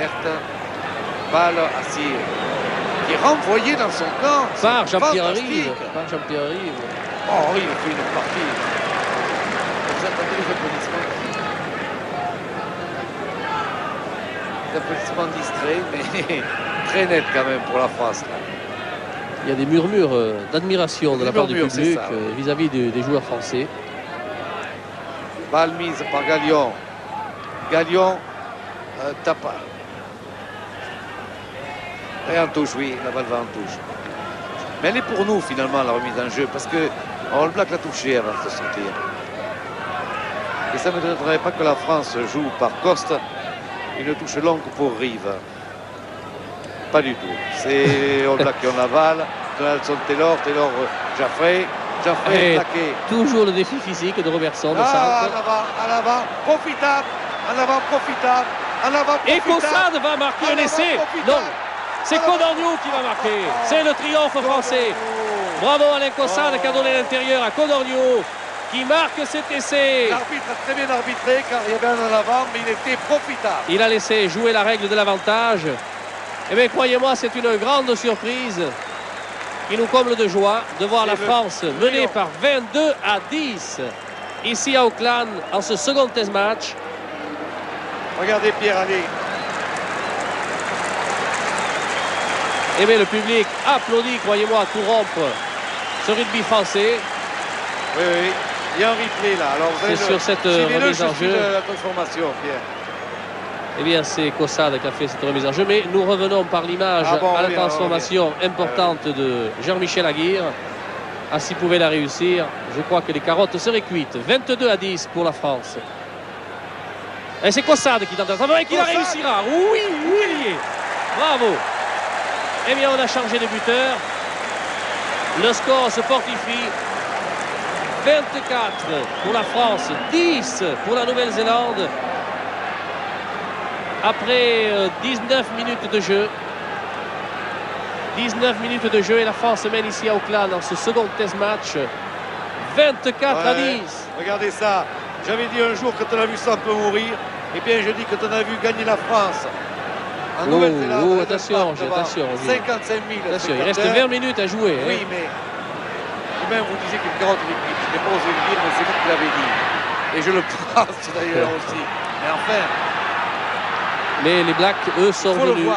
perte. Balle à Cyr, qui est renvoyé dans son camp. Par Jean-Pierre fantastique. Rive. Par Jean-Pierre Rive. Oh, il a fait une partie. Vous attendez les applaudissements. Des applaudissements distraits, mais très nets quand même pour la France. Là. Il y a des murmures d'admiration de la part du public ça, ouais. vis-à--vis des joueurs français. Balle mise par Galion. Galion tape. Et en touche, oui, la balle va en touche. Mais elle est pour nous finalement la remise en jeu parce que All Black l'a touché avant de se sortir. Et ça ne m'étonnerait pas que la France joue par Coste une touche longue pour Rive. Pas du tout. C'est All Black qui en aval. Donaldson Taylor, Taylor Jaffray. Jaffray est plaqué. Toujours le défi physique de Robertson. Ah, en avant, profitable. En avant, profitable. En avant, profitable. Et Caussade va marquer un essai. Non, c'est Codorniou qui va marquer. C'est le triomphe français. Bravo Alain Caussade qui a donné l'intérieur à Codorniou qui marque cet essai. L'arbitre a très bien arbitré car il y avait un en avant, mais il était profitable. Il a laissé jouer la règle de l'avantage. Eh bien, croyez-moi, c'est une grande surprise qui nous comble de joie de voir la France menée par 22-10 ici à Auckland en ce second test match. Regardez Pierre Allais. Eh bien, le public applaudit, croyez-moi, à tout rompre ce rugby français. Oui, oui. Il y a un replay là. Alors, c'est sur cette remise en jeu. La transformation, Pierre. Eh bien, c'est Caussade qui a fait cette remise en jeu. Mais nous revenons par l'image à la transformation importante de Jean-Michel Aguirre. Ah, s'il pouvait la réussir, je crois que les carottes seraient cuites. 22-10 pour la France. Et c'est Caussade qui tente et qui la réussira. Oui, oui. Bravo. Eh bien, on a changé de buteur. Le score se fortifie. 24 pour la France, 10 pour la Nouvelle-Zélande. Après 19 minutes de jeu. 19 minutes de jeu et la France mène ici à Auckland dans ce second test match. 24-10. Regardez ça. J'avais dit un jour que tu as vu ça un peu mourir. Eh bien, je dis que tu as vu gagner la France. En Nouvelle-Zélande, attention. 55 000. Attention, il reste 20 minutes à jouer. Oui, mais vous-même, vous disiez qu'une carotte est cuite. Je n'ai pas osé le dire, mais c'est vous qui l'avez dit. Et je le pense d'ailleurs aussi. Mais enfin. Mais les Blacks, eux, sont venus.